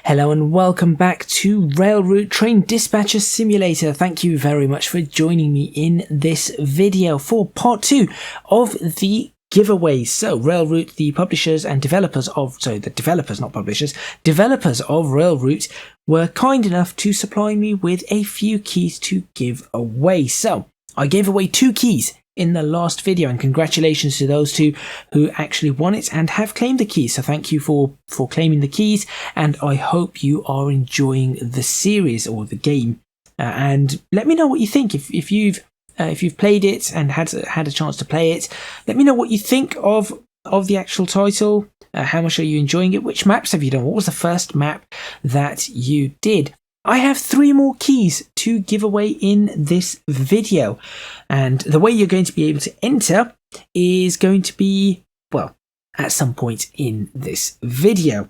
Hello and welcome back to Railroute Train Dispatcher Simulator. Thank you very much for joining me in this video for part 2 of the giveaways. So Railroute, the publishers and developers of, developers of Railroute were kind enough to supply me with a few keys to give away. So I gave away 2 keys in the last video, and congratulations to those 2 who actually won it and have claimed the keys. So thank you for claiming the keys, and I hope you are enjoying the series or the game. And let me know what you think if you've played it and had a chance to play it. Let me know what you think of the actual title. How much are you enjoying it? Which maps have you done? What was the first map that you did? I have 3 more keys to give away in this video, and the way you're going to be able to enter is going to be, well, at some point in this video.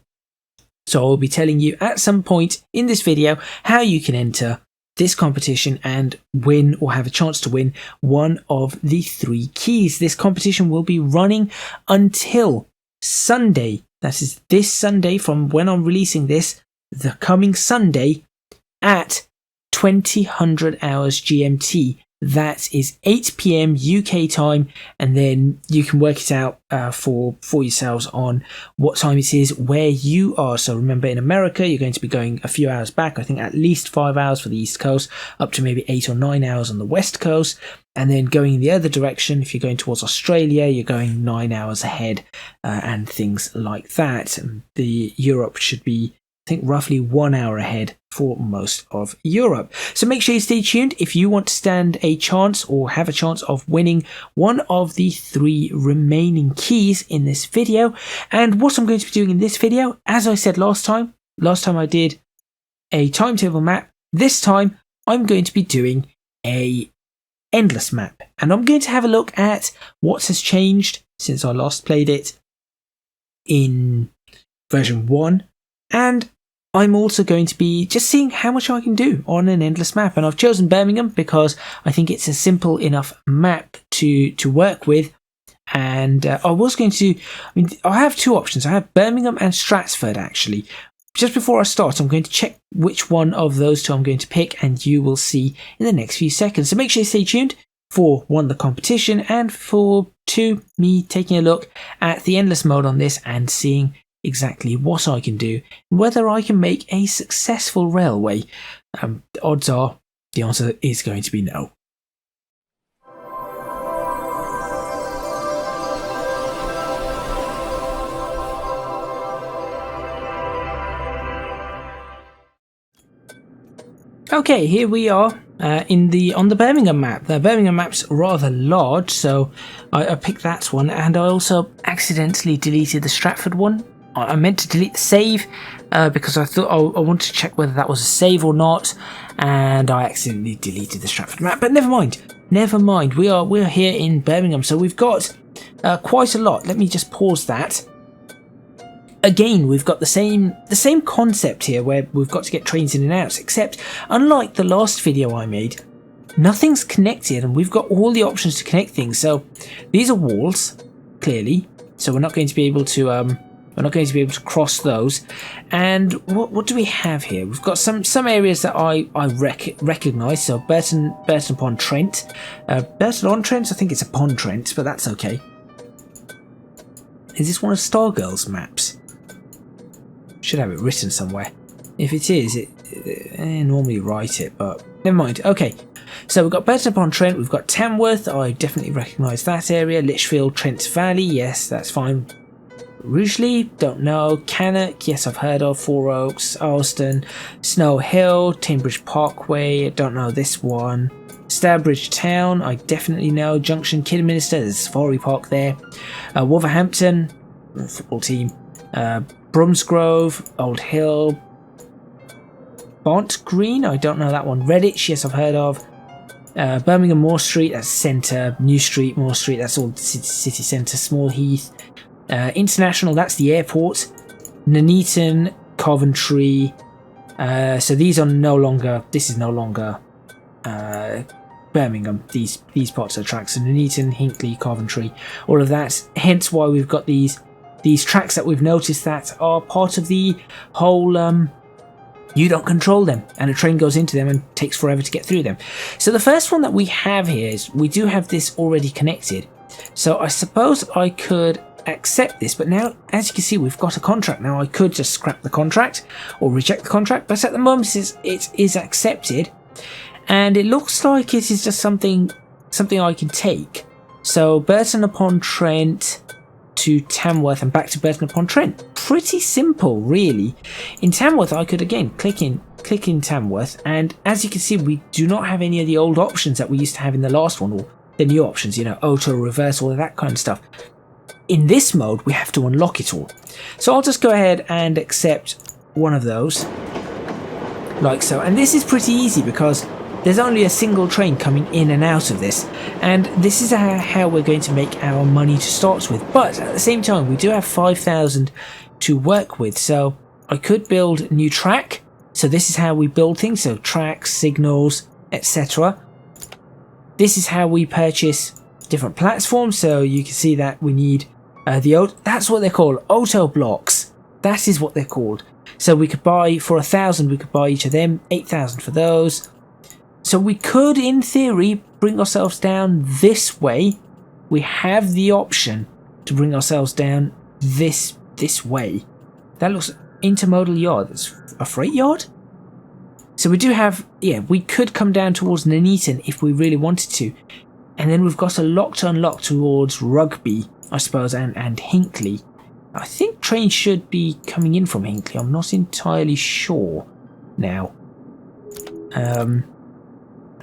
So I'll be telling you at some point in this video how you can enter this competition and win, or have a chance to win, one of the 3 keys. This competition will be running until Sunday. That is this Sunday, from when I'm releasing this, the coming Sunday, at 2000 hours GMT. That is 8 PM UK time, and then you can work it out for yourselves on what time it is where you are. So remember, in America you're going to be going a few hours back, I think at least 5 hours for the East Coast, up to maybe 8 or 9 hours on the West Coast, and then going in the other direction, if you're going towards Australia, you're going 9 hours ahead, and things like that. The Europe should be, I think, roughly 1 hour ahead for most of Europe. So make sure you stay tuned if you want to stand a chance or have a chance of winning one of the 3 remaining keys in this video. And what I'm going to be doing in this video, as I said last time I did a timetable map. This time I'm going to be doing a endless map, and I'm going to have a look at what has changed since I last played it in version 1, and I'm also going to be just seeing how much I can do on an endless map. And I've chosen Birmingham because I think it's a simple enough map to work with. And I have 2 options. I have Birmingham and Stratford, actually. Just before I start, I'm going to check which one of those 2 I'm going to pick, and you will see in the next few seconds. So make sure you stay tuned for 1, the competition, and for 2, me taking a look at the endless mode on this and seeing exactly what I can do, whether I can make a successful railway. Odds are the answer is going to be no. Okay, here we are on the Birmingham map. The Birmingham map's rather large, so I picked that one, and I also accidentally deleted the Stratford one. I meant to delete the save because I thought I wanted to check whether that was a save or not, and I accidentally deleted the Stratford map. But never mind. We're here in Birmingham, so we've got quite a lot. Let me just pause that. Again, we've got the same concept here, where we've got to get trains in and out, except unlike the last video I made, nothing's connected, and we've got all the options to connect things. So these are walls, clearly, so we're not going to be able to cross those. And what do we have here? We've got some areas that I recognise. So Burton upon Trent. Burton on Trent, I think it's upon Trent, but that's okay. Is this one of Stargirl's maps? Should have it written somewhere. If it is, I normally write it, but never mind. Okay, so we've got Burton upon Trent, we've got Tamworth, I definitely recognise that area. Lichfield, Trent Valley, yes, that's fine. Rugeley, don't know. Cannock, yes, I've heard of. Four Oaks, Alston, Snow Hill, Tinbridge Parkway, don't know this one. Stourbridge Town, I definitely know. Junction, Kidderminster, there's a safari park there. Wolverhampton, football team. Bromsgrove, Old Hill. Bont Green, I don't know that one. Redditch, yes, I've heard of. Birmingham Moor Street, that's centre. New Street, Moor Street, that's all city centre. Small Heath. International, that's the airport. Nuneaton, Coventry. So these are no longer. This is no longer Birmingham. These parts of the tracks. So Nuneaton, Hinckley, Coventry, all of that. Hence why we've got these tracks that we've noticed that are part of the whole you don't control them, and a train goes into them and takes forever to get through them. So the first one that we have here is we do have this already connected. So I suppose I could accept this, but now, as you can see, we've got a contract. Now I could just scrap the contract or reject the contract, but at the moment it is accepted, and it looks like it is just something I can take. So Burton upon Trent to Tamworth and back to Burton upon Trent. Pretty simple, really. In Tamworth, I could again click in Tamworth, and as you can see, we do not have any of the old options that we used to have in the last one, or the new options, you know, auto, reverse, all of that kind of stuff. In this mode, we have to unlock it all. So I'll just go ahead and accept one of those, like so. And this is pretty easy because there's only a single train coming in and out of this, and this is how we're going to make our money to start with. But at the same time, we do have 5,000 to work with, so I could build a new track. So this is how we build things, so tracks, signals, etc. This is how we purchase different platforms, so you can see that we need that's what they're called, auto blocks. That is what they're called. So we could buy, for 1,000 we could buy each of them, 8,000 for those. So we could, in theory, bring ourselves down this way. We have the option to bring ourselves down this way. That looks intermodal yard. That's a freight yard. So we do have, yeah, we could come down towards Nuneaton if we really wanted to. And then we've got a lock to unlock towards Rugby, I suppose, and Hinckley. I think trains should be coming in from Hinckley. I'm not entirely sure now.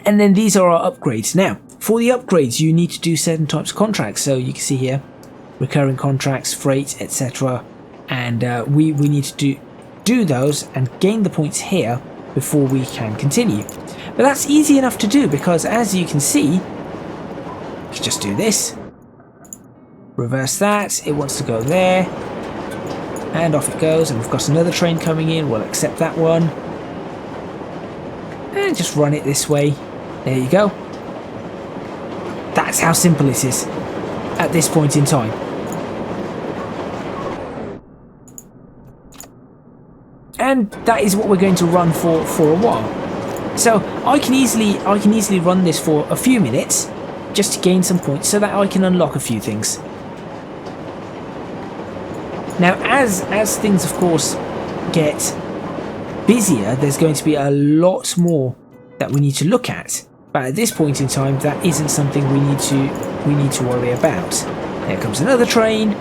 And then these are our upgrades. Now, for the upgrades, you need to do certain types of contracts. So you can see here, recurring contracts, freight, etc. And we need to do those and gain the points here before we can continue. But that's easy enough to do because, as you can see, you can just do this. Reverse that. It wants to go there. And off it goes. And we've got another train coming in. We'll accept that one. And just run it this way. There you go. That's how simple it is at this point in time. And that is what we're going to run for a while. So I can easily run this for a few minutes just to gain some points so that I can unlock a few things. Now as things of course get busier, there's going to be a lot more that we need to look at. But at this point in time, that isn't something we need to worry about. There comes another train.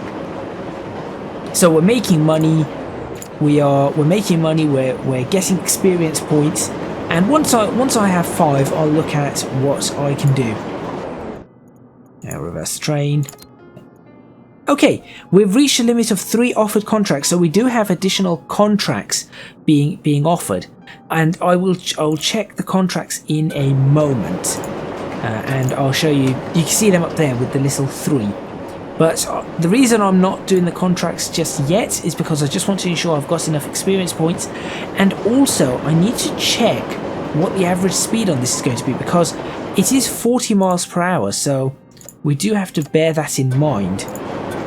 So we're making money. We're making money. We're getting experience points. And once I have 5, I'll look at what I can do. Now reverse the train. Okay, we've reached a limit of 3 offered contracts, so we do have additional contracts being offered, and I'll check the contracts in a moment, and I'll show you. You can see them up there with the little 3. But the reason I'm not doing the contracts just yet is because I just want to ensure I've got enough experience points, and also I need to check what the average speed on this is going to be, because it is 40 miles per hour, so we do have to bear that in mind.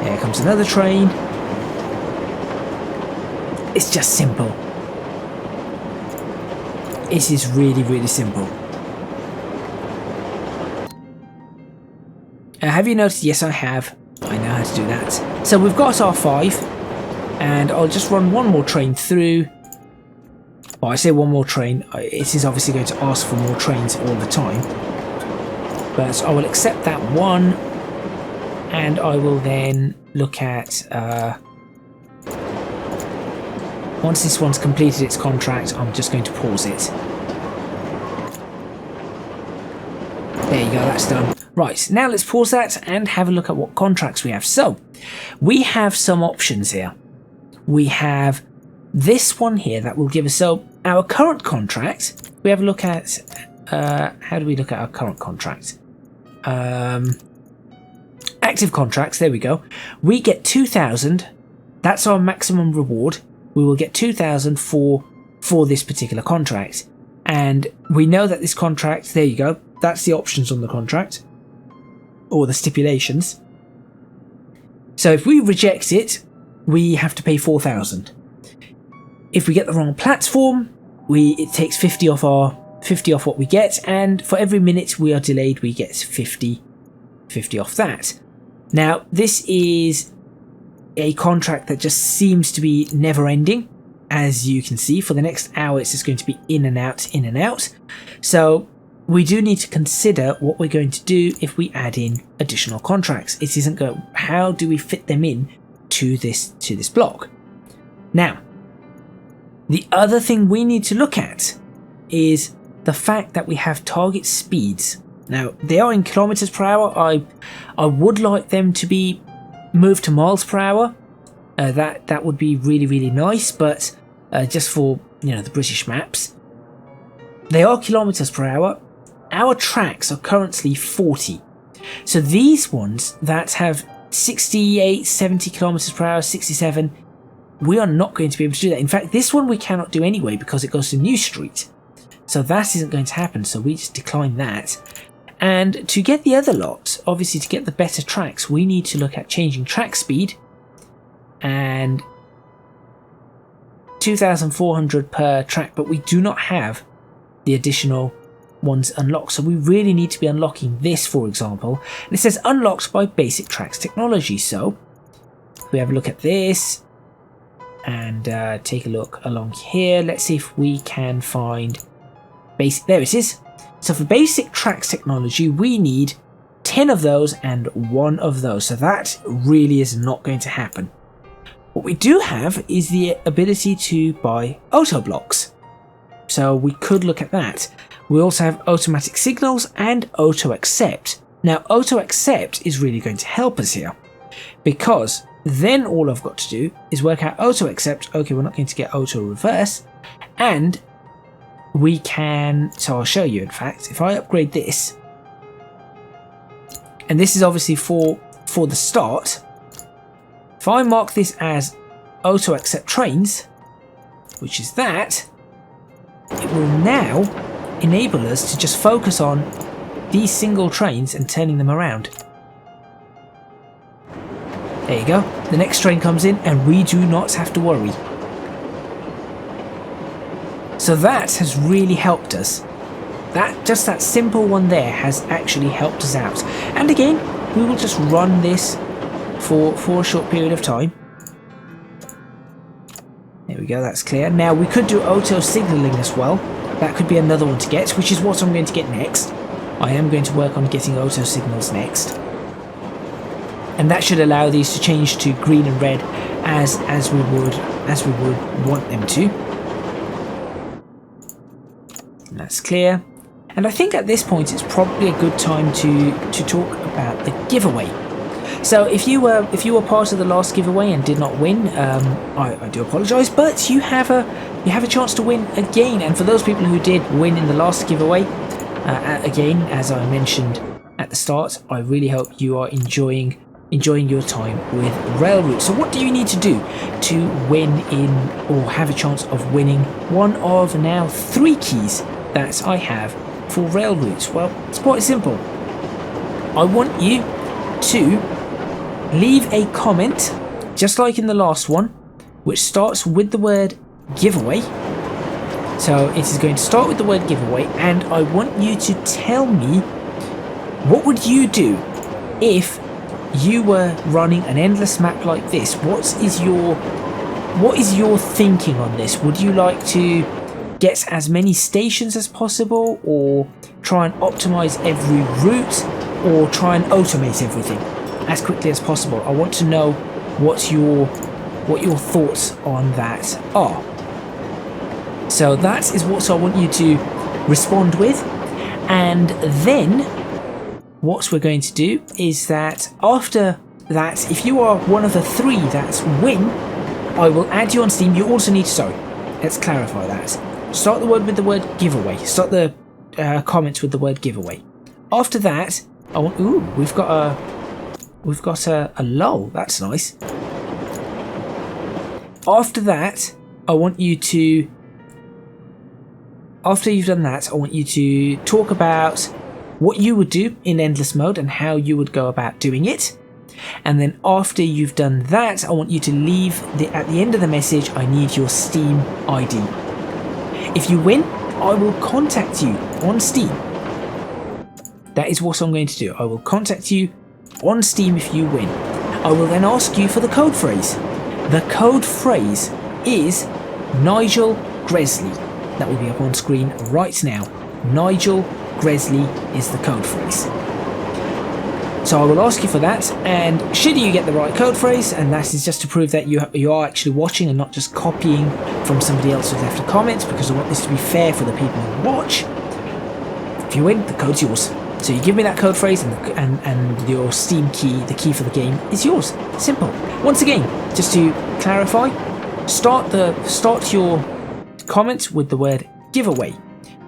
There comes another train. It's just simple. It is really, really simple. Have you noticed? Yes, I have. I know how to do that. So we've got our 5, and I'll just run one more train through. Well, I say one more train. It is obviously going to ask for more trains all the time. But I will accept that one. And I will then look at, once this one's completed its contract, I'm just going to pause it. There you go, that's done. Right, now let's pause that and have a look at what contracts we have. So, we have some options here. We have this one here that will give us, so our current contract, we have a look at, how do we look at our current contract? Active contracts, there we go. We get 2,000. That's our maximum reward. We will get 2,000 for this particular contract. And we know that this contract, there you go, that's the options on the contract, or the stipulations. So if we reject it, we have to pay 4,000. If we get the wrong platform, it takes 50 off what we get, and for every minute we are delayed, we get 50 off that. Now, this is a contract that just seems to be never ending. As you can see, for the next hour, it's just going to be in and out, in and out. So we do need to consider what we're going to do if we add in additional contracts. It isn't going. How do we fit them in to this block? Now, the other thing we need to look at is the fact that we have target speeds. Now, they are in kilometers per hour. I would like them to be moved to miles per hour. That would be really, really nice, but just for the British maps, they are kilometers per hour. Our tracks are currently 40. So these ones that have 68, 70 kilometers per hour, 67, we are not going to be able to do that. In fact, this one we cannot do anyway because it goes to New Street. So that isn't going to happen, so we just decline that. And to get the other lot, obviously to get the better tracks, we need to look at changing track speed, and 2,400 per track, but we do not have the additional ones unlocked, so we really need to be unlocking this, for example. And it says unlocked by basic tracks technology. So if we have a look at this and take a look along here, let's see if we can find basic. There it is. So for basic tracks technology, we need 10 of those and 1 of those, so that really is not going to happen. What we do have is the ability to buy auto blocks, so we could look at that. We also have automatic signals and auto accept. Now, auto accept is really going to help us here, because then all I've got to do is work out auto accept. Okay, we're not going to get auto reverse, and we can, so I'll show you. In fact, if I upgrade this, and this is obviously for the start, if I mark this as auto accept trains, which is that, it will now enable us to just focus on these single trains and turning them around. There you go. The next train comes in and we do not have to worry. So that has really helped us. Just that simple one there has actually helped us out. And again, we will just run this for a short period of time. There we go, that's clear. Now we could do auto signaling as well. That could be another one to get, which is what I'm going to get next. I am going to work on getting auto signals next. And that should allow these to change to green and red as we would want them to. And that's clear. And I think at this point it's probably a good time to talk about the giveaway. So if you were part of the last giveaway and did not win, I do apologise, but you have a chance to win again. And for those people who did win in the last giveaway, again, as I mentioned at the start, I really hope you are enjoying your time with Railroute. So what do you need to do to win in, or have a chance of winning, one of now 3 keys that I have for Railroute? Well, it's quite simple. I want you to leave a comment, just like in the last one, which starts with the word giveaway. So it is going to start with the word giveaway, and I want you to tell me, what would you do if you were running an endless map like this? What is your thinking on this? Would you like to get as many stations as possible, or try and optimize every route, or try and automate everything as quickly as possible? I want to know what your thoughts on that are. So that is what I want you to respond with, and then what we're going to do is that after that, if you are one of the 3 that win, I will add you on Steam. You also need to, sorry, let's clarify that. Start the word with the word giveaway. Start the comments with the word giveaway. After that, I want. Ooh, we've got a lull. That's nice. After that, I want you to. After you've done that, I want you to talk about what you would do in endless mode and how you would go about doing it. And then after you've done that, I want you to leave at the end of the message, I need your Steam ID. If you win, I will contact you on Steam. That is what I'm going to do. I will contact you on Steam if you win. I will then ask you for the code phrase. The code phrase is Nigel Gresley. That will be up on screen right now. Nigel Gresley is the code phrase. So I will ask you for that, and should you get the right code phrase, and that is just to prove that you are actually watching and not just copying from somebody else who's left a comment, because I want this to be fair for the people who watch. If you win, the code's yours. So you give me that code phrase, and your Steam key, the key for the game, is yours. Simple. Once again, just to clarify, start your comment with the word giveaway.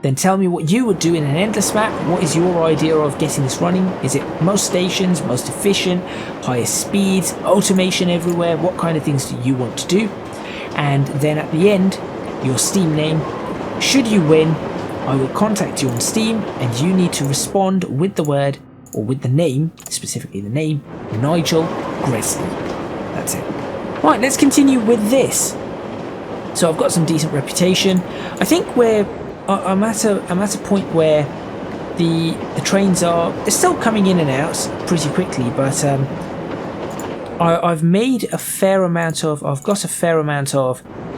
Then tell me what you would do in an endless map. What is your idea of getting this running? Is it most stations, most efficient, highest speeds, automation everywhere? What kind of things do you want to do? And then at the end, your Steam name. Should you win, I will contact you on Steam, and you need to respond with the word, or with the name, specifically the name, Nigel Gresley. That's it. Right, let's continue with this. So I've got some decent reputation. I think I'm at a point where the trains they're still coming in and out pretty quickly, but I've made a fair amount of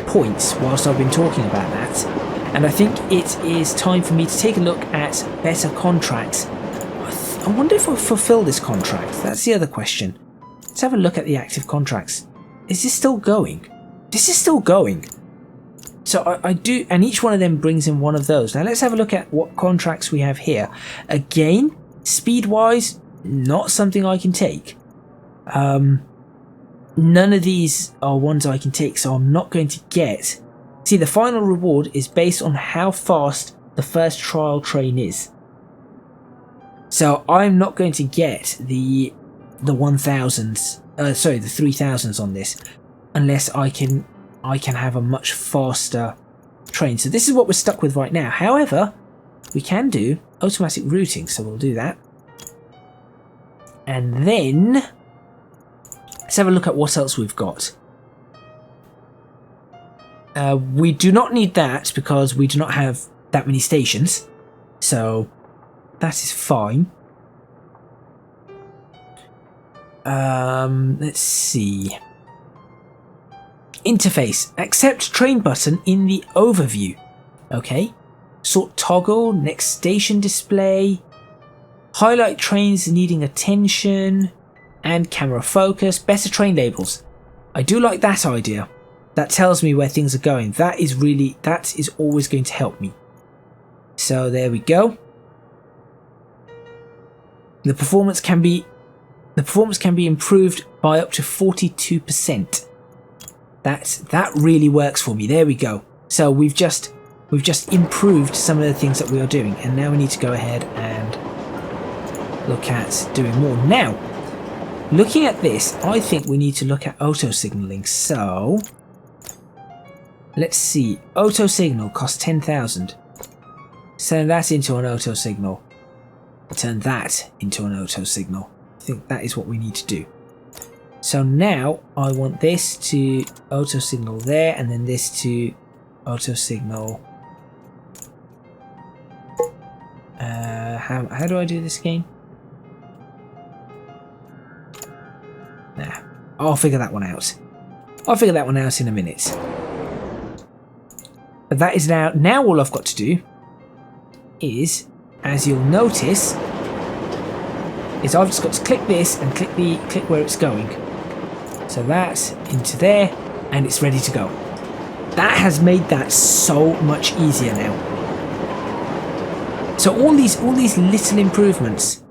points whilst I've been talking about that, and I think it is time for me to take a look at better contracts. I wonder if I'll fulfill this contract. That's the other question. Let's have a look at the active contracts. Is this still going? This is still going. So I do, and each one of them brings in one of those. Now let's have a look at what contracts we have here. Again, speed-wise, not something I can take. None of these are ones I can take, so I'm not going to get. See, the final reward is based on how fast the first trial train is. So I'm not going to get the 1000s, sorry, the 3000s on this, unless I can have a much faster train. So this is what we're stuck with right now. However, we can do automatic routing, so we'll do that. And then let's have a look at what else we've got. We do not need that because we do not have that many stations, so that is fine. Let's see. Interface. Accept train button in the overview. Okay. Sort toggle. Next station display. Highlight trains needing attention. And camera focus. Better train labels. I do like that idea. That tells me where things are going. That is always going to help me. So there we go. The performance can be improved by up to 42%. That really works for me. There we go. So we've just improved some of the things that we are doing, and now we need to go ahead and look at doing more. Now, looking at this, I think we need to look at auto signaling. So let's see. Auto signal costs 10,000. Turn that into an auto signal. Turn that into an auto signal. I think that is what we need to do. So now I want this to auto signal there, and then this to auto signal. How do I do this again? Nah, I'll figure that one out. I'll figure that one out in a minute. But that is now all I've got to do is, as you'll notice, is I've just got to click this and click where it's going. So that's into there, and it's ready to go. That has made that so much easier now. So all these little improvements.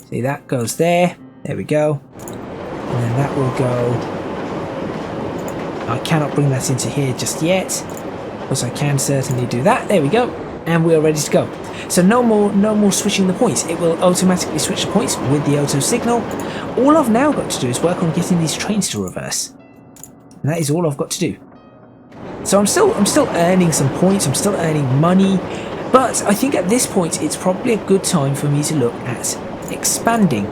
See, that goes there. There we go. And then that will go. I cannot bring that into here just yet, but I can certainly do that. There we go. And we are ready to go. So no more switching the points. It will automatically switch the points with the auto signal. All I've now got to do is work on getting these trains to reverse. And that is all I've got to do. So I'm still earning some points, I'm still earning money, but I think at this point it's probably a good time for me to look at expanding.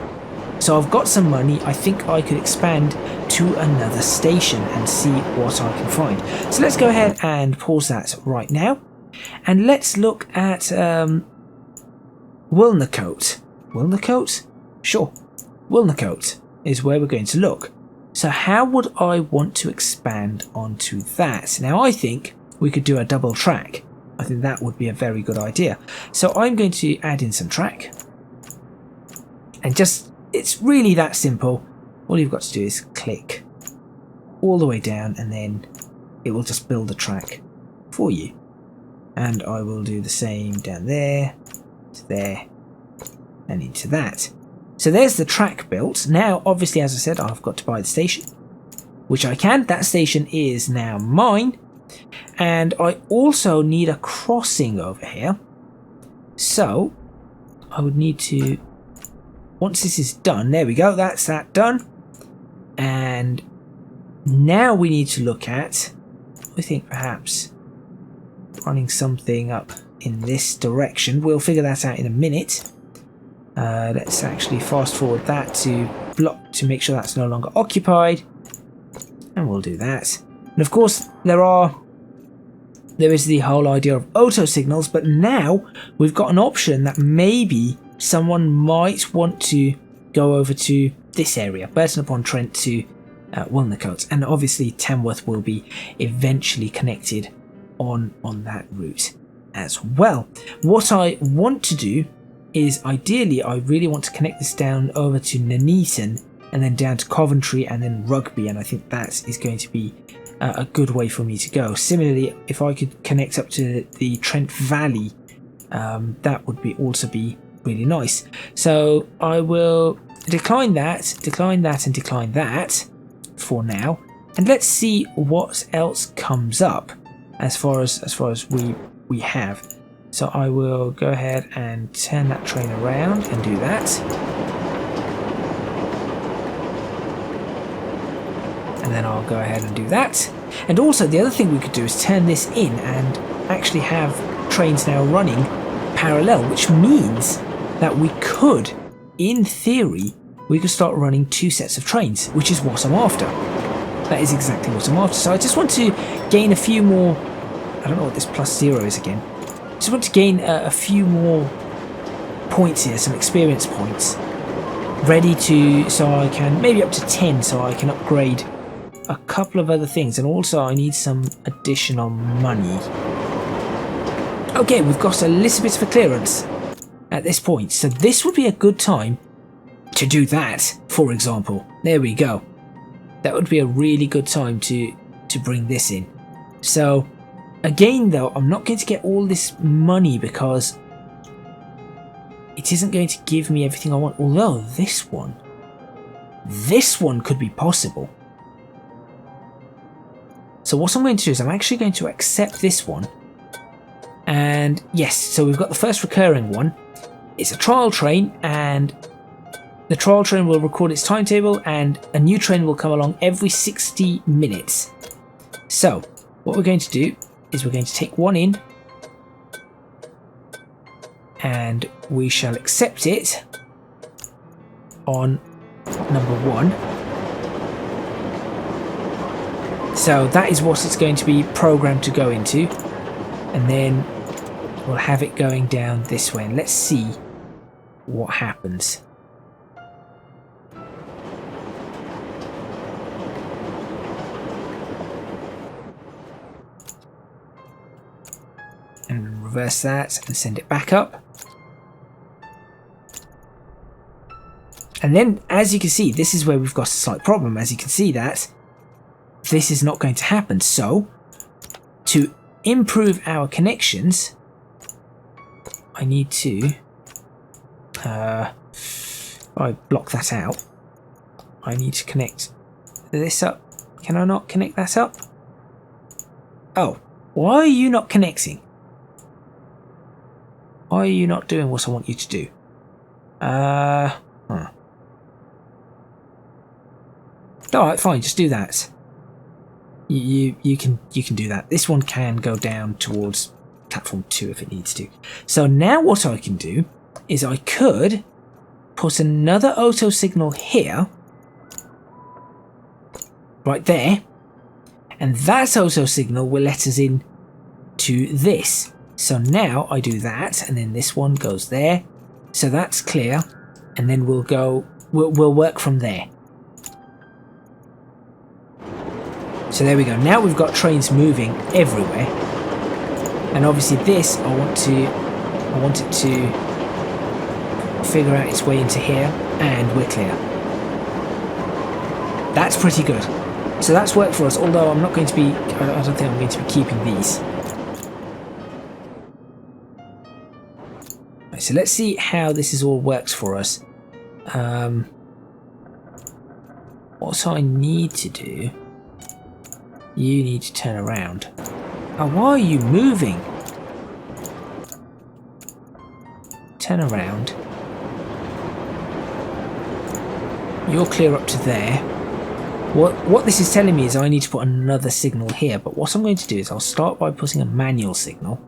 So I've got some money. I think I could expand to another station and see what I can find. So let's go ahead and pause that right now. And let's look at Wilnecote. Wilnecote? Sure. Wilnecote is where we're going to look. So how would I want to expand onto that? Now I think we could do a double track. I think that would be a very good idea. So I'm going to add in some track. And just, it's really that simple. All you've got to do is click all the way down and then it will just build a track for you. And I will do the same down there, to there, and into that. So there's the track built. Now, obviously, as I said, I've got to buy the station, which I can. That station is now mine. And I also need a crossing over here. So I would need to, once this is done, there we go, that's that done. And now we need to look at, I think perhaps running something up in this direction. We'll figure that out in a minute. Let's actually fast forward that to block to make sure that's no longer occupied, and we'll do that. And of course there is the whole idea of auto signals, but now we've got an option that maybe someone might want to go over to this area, Burton-upon-Trent to Wilnecote, and obviously Tamworth will be eventually connected on that route as well. What I want to do is, ideally, I really want to connect this down over to Nuneaton and then down to Coventry and then Rugby, and I think that is going to be a good way for me to go. Similarly, if I could connect up to the Trent Valley, that would also be really nice. So I will decline that, and decline that for now, and let's see what else comes up as far as we have. So I will go ahead and turn that train around and do that. And then I'll go ahead and do that. And also the other thing we could do is turn this in and actually have trains now running parallel, which means that we could, in theory, we could start running 2 sets of trains, which is what I'm after. That is exactly what I'm after. So I just want to gain a few more, I don't know what this +0 is again. Just want to gain a few more points here, some experience points, ready to, so I can, maybe up to 10, so I can upgrade a couple of other things, and also I need some additional money. Okay, we've got a little bit of a clearance at this point, so this would be a good time to do that, for example. There we go. That would be a really good time to bring this in. So again though, I'm not going to get all this money because it isn't going to give me everything I want, although this one could be possible. So what I'm going to do is I'm actually going to accept this one, and yes, so we've got the first recurring one. It's a trial train, and the trial train will record its timetable, and a new train will come along every 60 minutes. So what we're going to do is we're going to take one in, and we shall accept it on number 1. So that is what it's going to be programmed to go into, and then we'll have it going down this way, and let's see what happens. And reverse that and send it back up. And then, as you can see, this is where we've got a slight problem. As you can see that this is not going to happen. So to improve our connections, I need to I block that out. I need to connect this up. Can I not connect that up? Oh, why are you not connecting? Why are you not doing what I want you to do? Alright, fine, just do that. You can do that. This one can go down towards platform 2 if it needs to. So now what I can do is I could put another auto signal here, right there, and that auto signal will let us in to this. So now I do that, and then this one goes there, so that's clear, and then we'll work from there. So there we go. Now we've got trains moving everywhere, and obviously this I want it to figure out its way into here, and we're clear. That's pretty good. So that's worked for us, although I'm not going to be, I don't think I'm going to be keeping these. Right, so let's see how this is all works for us. What I need to do, you need to turn around. Oh, why are you moving? Turn around. You're clear up to there. What this is telling me is I need to put another signal here, but what I'm going to do is I'll start by putting a manual signal.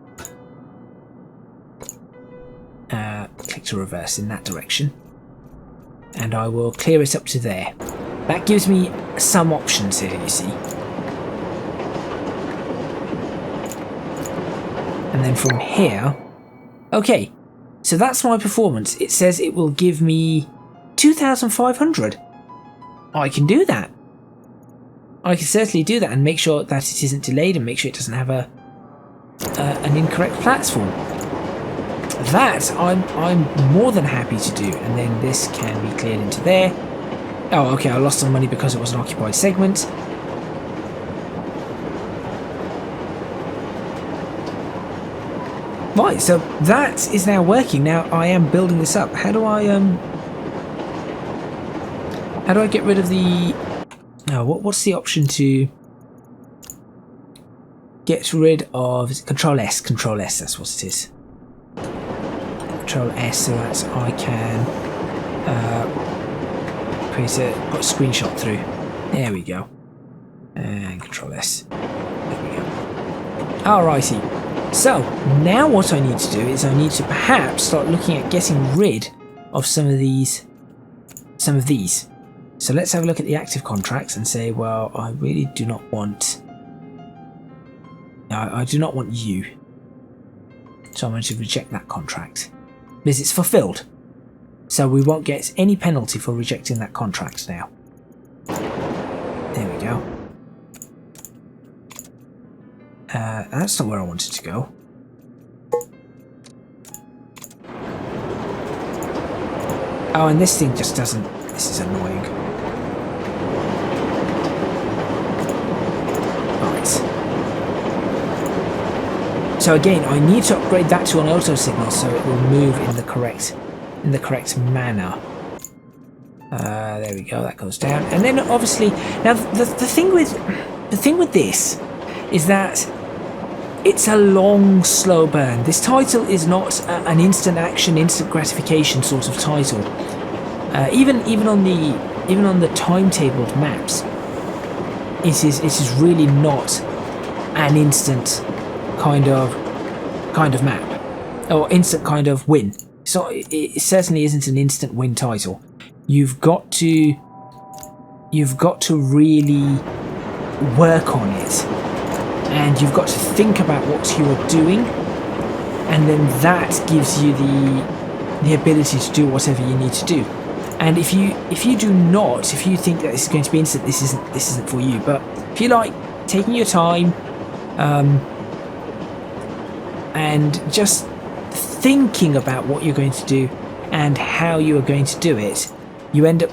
Click to reverse in that direction. And I will clear it up to there. That gives me some options here, you see. And then from here, okay, so that's my performance. It says it will give me 2,500. I can do that. I can certainly do that and make sure that it isn't delayed and make sure it doesn't have an incorrect platform. That I'm more than happy to do. And then this can be cleared into there. Oh, okay, I lost some money because it was an occupied segment. Right, so that is now working. Now I am building this up. How do I get rid of the... Oh, what's the option to get rid of? Is it Control S? Control S, that's what it is. Control S, so that I can put a screenshot through. There we go. And Control S. There we go. Alrighty. So now what I need to do is I need to perhaps start looking at getting rid of some of these. So let's have a look at the active contracts and say, well, I really do not want... No, I do not want you. So I'm going to reject that contract. Because it's fulfilled. So we won't get any penalty for rejecting that contract now. There we go. That's not where I wanted to go. Oh, and this thing just doesn't... This is annoying. Right. So again, I need to upgrade that to an auto signal so it will move in the correct manner. There we go. That goes down, and then obviously now the thing with this is that it's a long, slow burn. This title is not an instant action, instant gratification sort of title. Even on the timetabled maps, it is really not an instant kind of map or instant kind of win. So it certainly isn't an instant win title. You've got to really work on it. And you've got to think about what you're doing, and then that gives you the ability to do whatever you need to do. And if you think that this is going to be instant, this isn't for you. But if you like taking your time, and just thinking about what you're going to do and how you are going to do it, you end up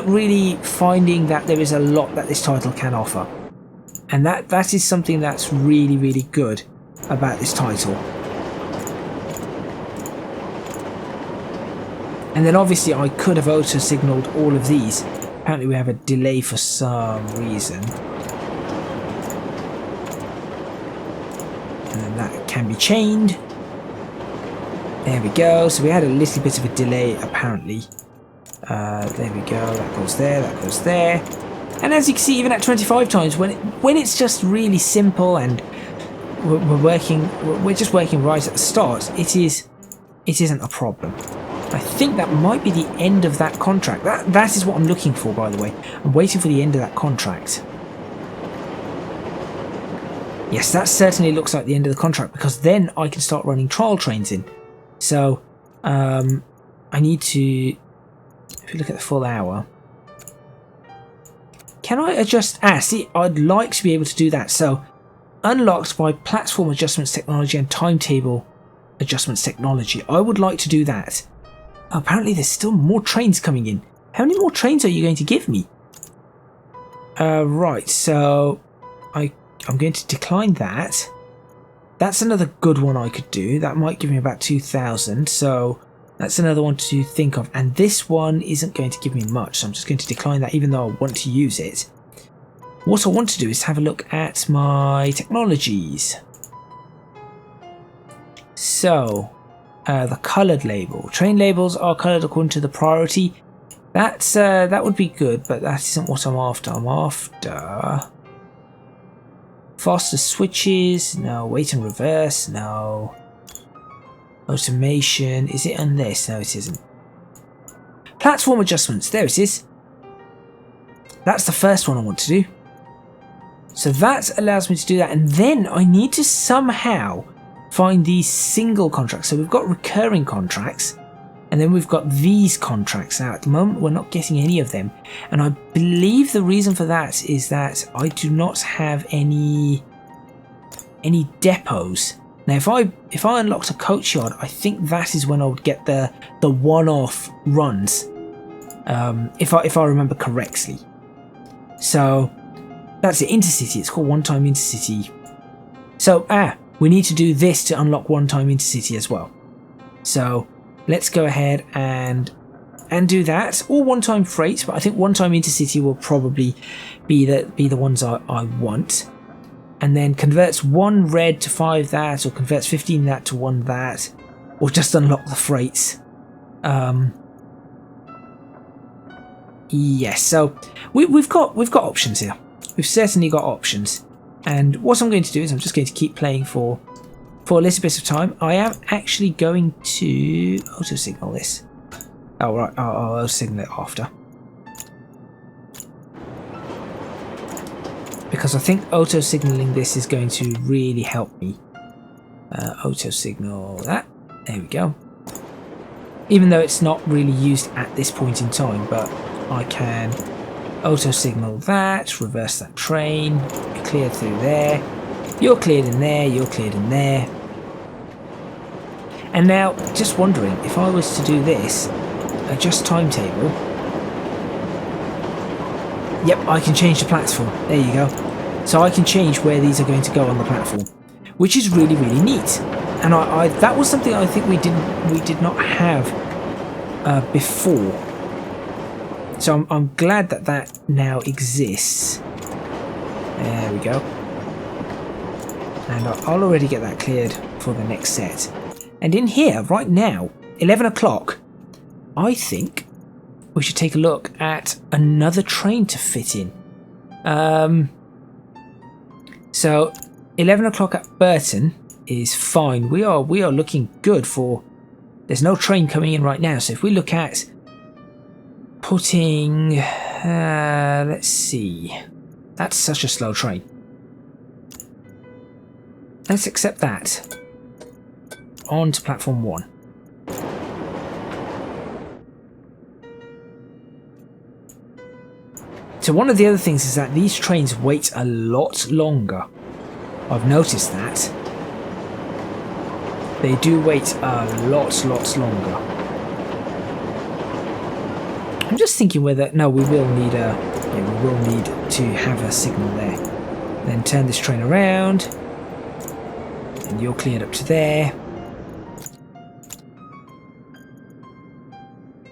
really finding that there is a lot that this title can offer. And that is something that's really, really good about this title. And then obviously I could have auto-signaled all of these. Apparently we have a delay for some reason. And then that can be chained. There we go. So we had a little bit of a delay apparently. There we go. That goes there, that goes there. And as you can see, even at 25 times, when it's just really simple and we're just working right at the start, it isn't a problem. I think that might be the end of that contract. That is what I'm looking for, by the way. I'm waiting for the end of that contract. Yes, that certainly looks like the end of the contract, because then I can start running trial trains in. So, I need to... If you look at the full hour... Can I adjust... see, I'd like to be able to do that. So, unlocked by platform adjustments technology and timetable adjustments technology. I would like to do that. Apparently there's still more trains coming in. How many more trains are you going to give me? Right, so I'm going to decline that. That's another good one I could do. That might give me about 2,000, so that's another one to think of. And this one isn't going to give me much, so I'm just going to decline that even though I want to use it. What I want to do is have a look at my technologies. So, the coloured label. Train labels are coloured according to the priority. That would be good, but that isn't what I'm after. I'm after faster switches. No. Wait and reverse. No. Automation. Is it on this? No, it isn't. Platform adjustments. There it is. That's the first one I want to do. So that allows me to do that, and then I need to somehow find these single contracts. So we've got recurring contracts, and then we've got these contracts. Now at the moment we're not getting any of them, and I believe the reason for that is that I do not have any depots. Now if I unlocked a coach yard, I think that is when I would get the one-off runs, if I remember correctly. So that's it. Intercity. It's called one-time intercity. So we need to do this to unlock one-time intercity as well. So let's go ahead and do that. All one-time freights, but I think one-time intercity will probably be the ones I want. And then converts 1 red to 5 that, or converts 15 that to 1 that, or just unlock the freights. Yes, so we've got options here. We've certainly got options. And what I'm going to do is I'm just going to keep playing for a little bit of time. I am actually going to auto signal this. Oh right, I'll auto signal it after, because I think auto signaling this is going to really help me. Auto signal that. There we go. Even though it's not really used at this point in time, but I can auto signal that, reverse that train, cleared through there, you're cleared in there, you're cleared in there. And now, just wondering, if I was to do this, adjust timetable, yep, I can change the platform, there you go. So I can change where these are going to go on the platform, which is really, really neat. And I that was something I think we did not have before. So I'm glad that now exists. There we go. And I'll already get that cleared for the next set. And in here, right now, 11 o'clock, I think we should take a look at another train to fit in. So 11 o'clock at Burton is fine. We are looking good for... There's no train coming in right now. So if we look at putting... let's see. That's such a slow train. Let's accept that. On to platform 1. So one of the other things is that these trains wait a lot longer. I've noticed that. They do wait a lot longer. I'm just thinking whether... No, we will need we will need to have a signal there. Then turn this train around. And you're cleared up to there.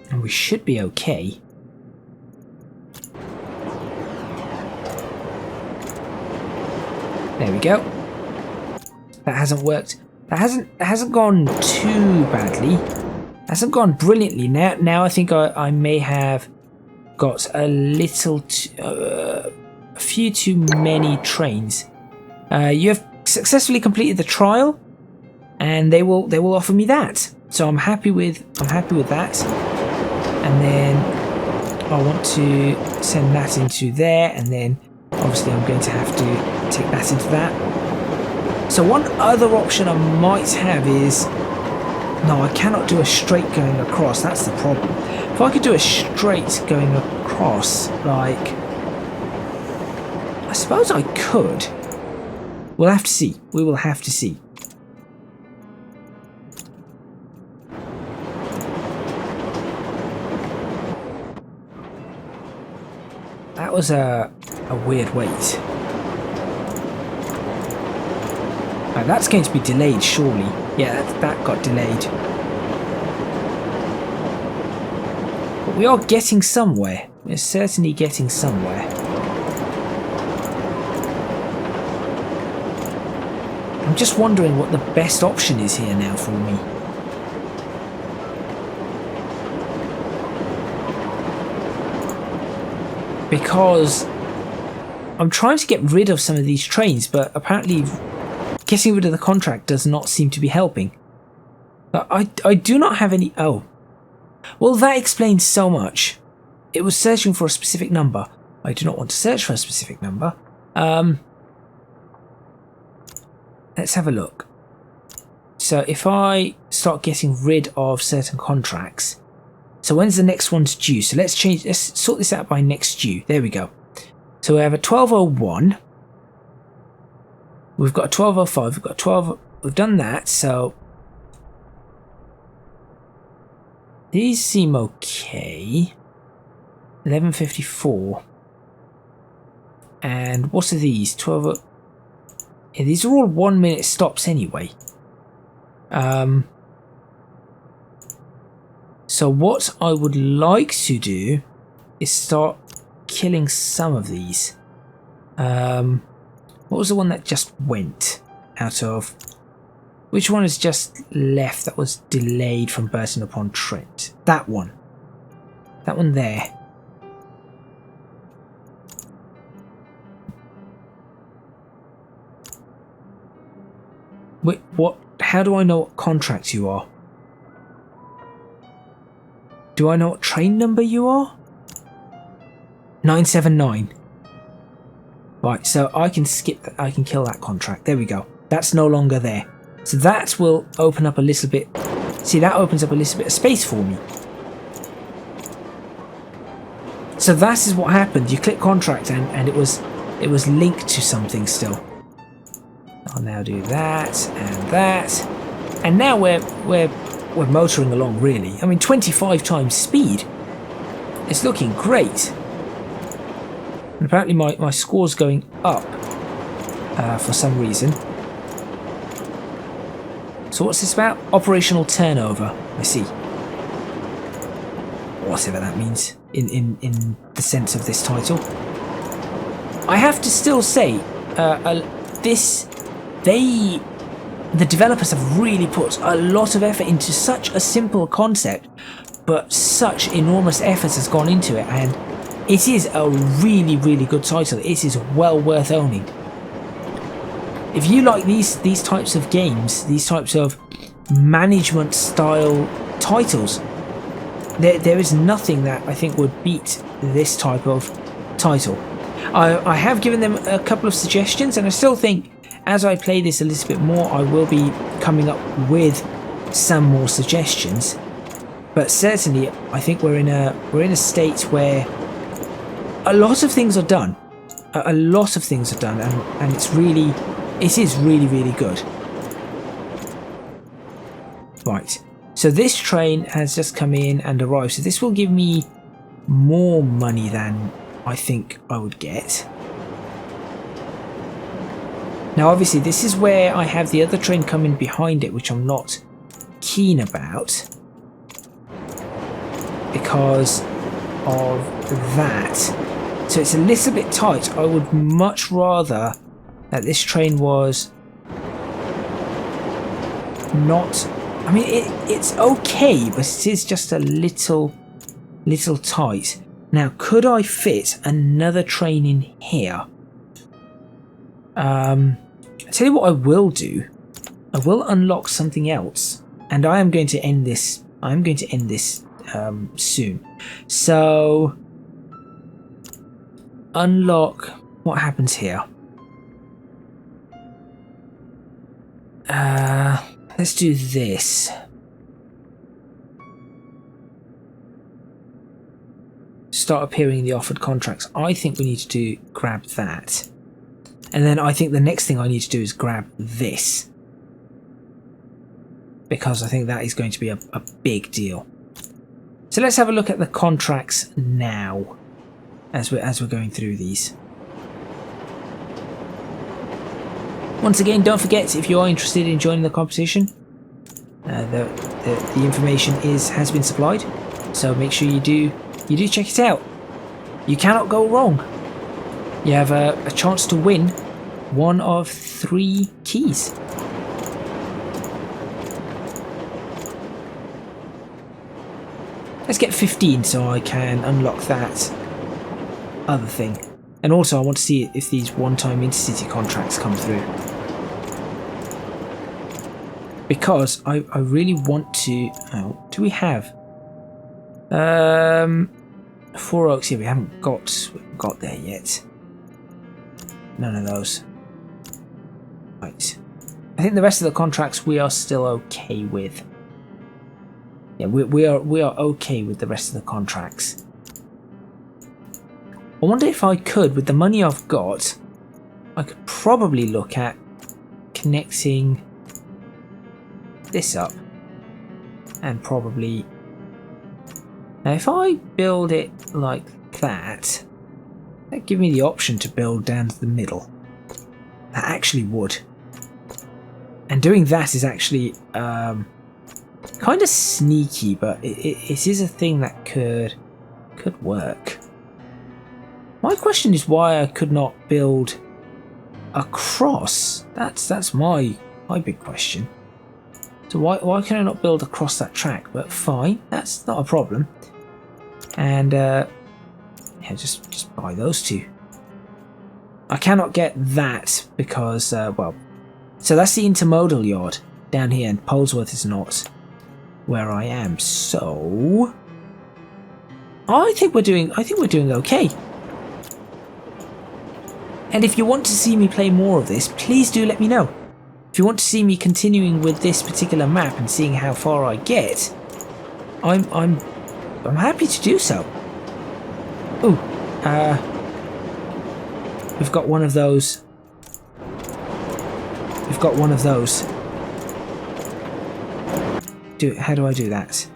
And we should be okay. There we go. That hasn't worked. That hasn't gone too badly. Hasn't gone brilliantly. Now I think I may have got a little a few too many trains. You have successfully completed the trial, and they will offer me that. So I'm happy with that. And then I want to send that into there, and then obviously I'm going to have to take that into that. So one other option I might have is, no, I cannot do a straight going across. That's the problem. If I could do a straight going across, like, I suppose I could. We'll have to see. We will have to see. That was a weird wait. Right, that's going to be delayed, surely. Yeah, that got delayed. But we are getting somewhere. We're certainly getting somewhere. I'm just wondering what the best option is here now for me. Because I'm trying to get rid of some of these trains, but apparently getting rid of the contract does not seem to be helping. I do not have any... Oh. Well, that explains so much. It was searching for a specific number. I do not want to search for a specific number. Let's have a look. So if I start getting rid of certain contracts... So when's the next one's due? So let's sort this out by next due. There we go. So we have a 1201. We've got a 1205. We've got a 12. We've done that. So these seem okay. 1154. And what are these? 12. Yeah, these are all 1 minute stops anyway. So what I would like to do is start killing some of these. What was the one that just went out of? Which one is just left that was delayed from Burton upon Trent? That one. That one there. Wait, what? How do I know what contract you are? Do I know what train number you are? 979. Right, so I can skip that. I can kill that contract. There we go. That's no longer there. So that will open up a little bit. See, that opens up a little bit of space for me. So that is what happened. You click contract and it was linked to something still. I'll now do that and that. And now we're motoring along, really. I mean, 25 times speed. It's looking great. And apparently my score's going up for some reason. So what's this about? Operational turnover. I see. Whatever that means in the sense of this title. I have to still say, the developers have really put a lot of effort into such a simple concept, but such enormous effort has gone into it, and it is a really, really good title. It is well worth owning. If you like these types of games, these types of management style titles, there is nothing that I think would beat this type of title. I have given them a couple of suggestions, and I still think as I play this a little bit more, I will be coming up with some more suggestions. But certainly, I think we're in a state where a lot of things are done. A lot of things are done, and it is really, really good. Right. So this train has just come in and arrived. So this will give me more money than I think I would get. Now obviously this is where I have the other train coming behind it, which I'm not keen about because of that. So it's a little bit tight. I would much rather that this train was not... I mean, it's okay, but it is just a little tight. Now, could I fit another train in here? I'll tell you what I will do. I will unlock something else, and I am going to end this. I'm going to end this soon. So unlock. What happens here? Let's do this. Start appearing in the offered contracts. I think we need to grab that. And then I think the next thing I need to do is grab this. Because I think that is going to be a big deal. So let's have a look at the contracts now. As we're going through these. Once again, don't forget, if you are interested in joining the competition, the information has been supplied. So make sure you do check it out. You cannot go wrong. You have a chance to win one of 3 keys. Let's get 15 so I can unlock that other thing. And also I want to see if these one-time intercity contracts come through. Because I really want to... Oh, do we have... 4 Oaks here, we haven't got there yet. None of those. Right. I think the rest of the contracts we are still okay with. Yeah, we are okay with the rest of the contracts. I wonder if I could, with the money I've got, I could probably look at connecting this up. And probably... Now if I build it like that, that'd give me the option to build down to the middle. That actually would. And doing that is actually kind of sneaky, but it is a thing that could work. My question is why I could not build across. That's my big question. So why can I not build across that track? But fine, that's not a problem. And yeah, just buy those 2. I cannot get that because well, so that's the intermodal yard down here, and Polesworth is not where I am. So I think we're doing okay. And if you want to see me play more of this, please do let me know. If you want to see me continuing with this particular map and seeing how far I get, I'm happy to do so. Ooh, we've got one of those. We've got one of those. How do I do that?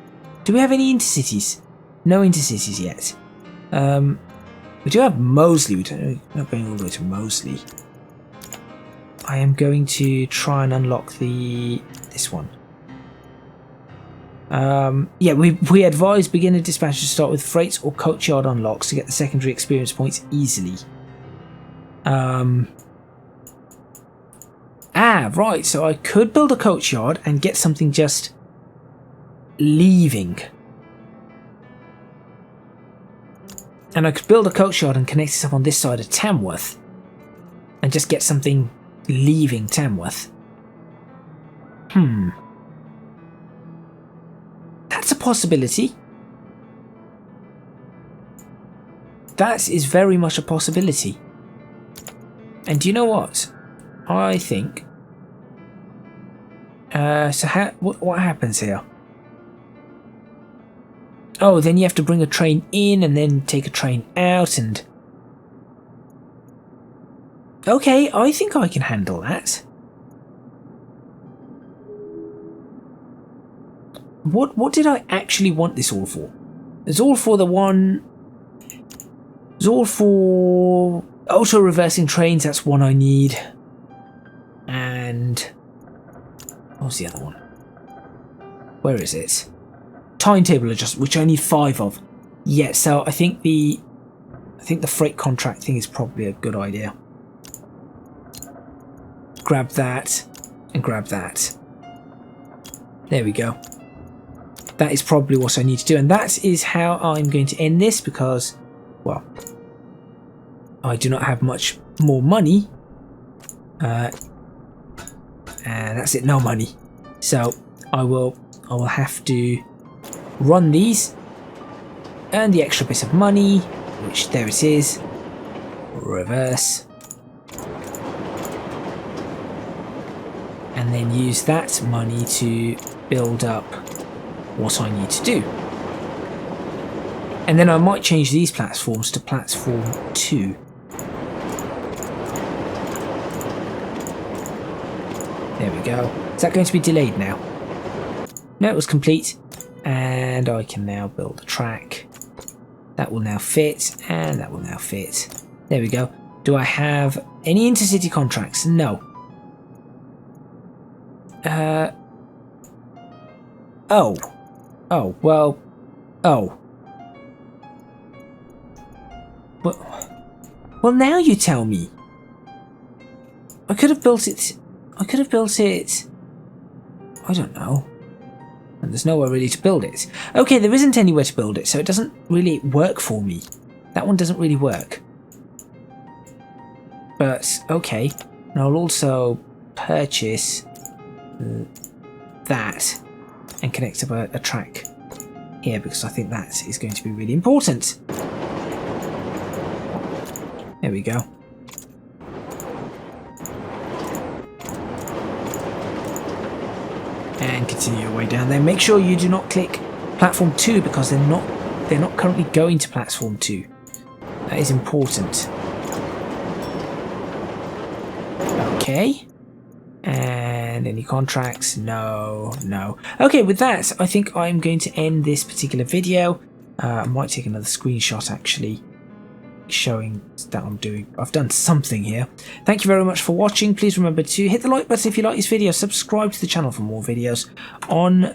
Do we have any intercities? No intercities yet. We do have Moseley. We're not going all the way to Moseley. I am going to try and unlock this one. Yeah, we advise beginner dispatchers to start with freights or coach yard unlocks to get the secondary experience points easily. Right, so I could build a coach yard and get something just leaving. And I could build a coach yard and connect it up on this side of Tamworth and just get something leaving Tamworth. That's a possibility. That is very much a possibility. And do you know what? I think... so what happens here? Oh, then you have to bring a train in and then take a train out and... Okay, I think I can handle that. What did I actually want this all for? It's all for the one... It's all for auto-reversing trains, that's one I need. And... what was the other one? Where is it? Timetable adjustment, which I need 5 of. Yeah, so I think the freight contract thing is probably a good idea. Grab that and grab that. There we go. That is probably what I need to do, and that is how I'm going to end this because, well, I do not have much more money. And that's it, no money. So I will I will have to run these, earn the extra bit of money, which there it is, reverse, and then use that money to build up what I need to do. And then I might change these platforms to platform 2. There we go. Is that going to be delayed now? No, it was complete. And I can now build a track. That will now fit, and that will now fit. There we go. Do I have any intercity contracts? No. Well, now you tell me. I could have built it. I don't know. And there's nowhere really to build it. Okay, there isn't anywhere to build it, so it doesn't really work for me. That one doesn't really work. But, okay. And I'll also purchase that and connect up a track here, because I think that is going to be really important. There we go. And continue your way down there. Make sure you do not click platform 2, because they're not currently going to platform 2. That is important. Okay. And any contracts? No. Okay, with that, I think I'm going to end this particular video. I might take another screenshot actually, showing that I've done something here. Thank you very much for watching. Please remember to hit the like button if you like this video, subscribe to the channel for more videos on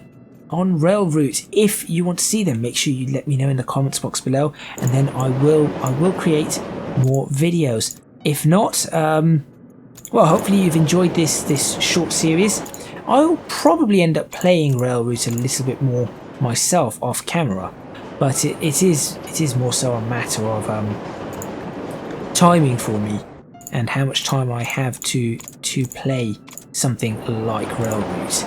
Railroute. If you want to see them, make sure you let me know in the comments box below, and then I will create more videos. If not, well, hopefully you've enjoyed this short series. I'll probably end up playing Railroute a little bit more myself off camera, but it is more so a matter of timing for me and how much time I have to play something like Railroute,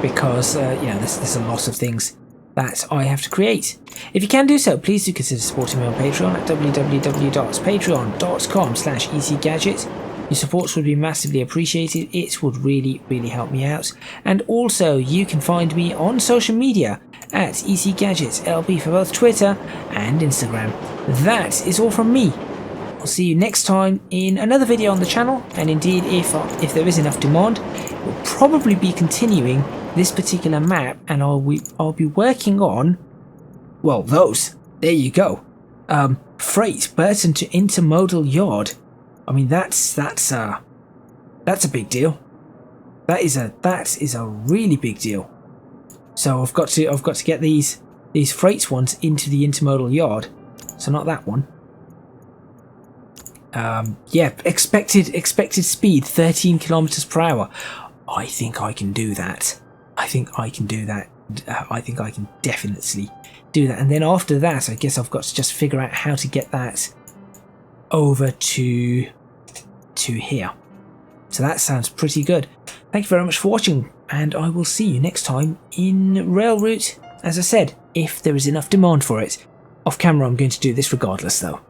because you know, there's a lot of things that I have to create. If you can do so, please do consider supporting me on Patreon at www.patreon.com/ECGadget. Your support would be massively appreciated. It would really help me out. And also, you can find me on social media at ECGadgetLB for both Twitter and Instagram. That is all from me. I'll see you next time in another video on the channel, and indeed, if there is enough demand, we'll probably be continuing this particular map, and I'll be working on, well, those. There you go. Freight Burton to intermodal yard. I mean, that's a big deal. That is a really big deal. So I've got to get these freight ones into the intermodal yard. So not that one. Yeah, expected speed 13 kilometers per hour. I think I can do that. I think I can definitely do that. And then after that, I guess I've got to just figure out how to get that over to here. So that sounds pretty good. Thank you very much for watching, and I will see you next time in Railroute. As I said, if there is enough demand for it. Off camera, I'm going to do this regardless though.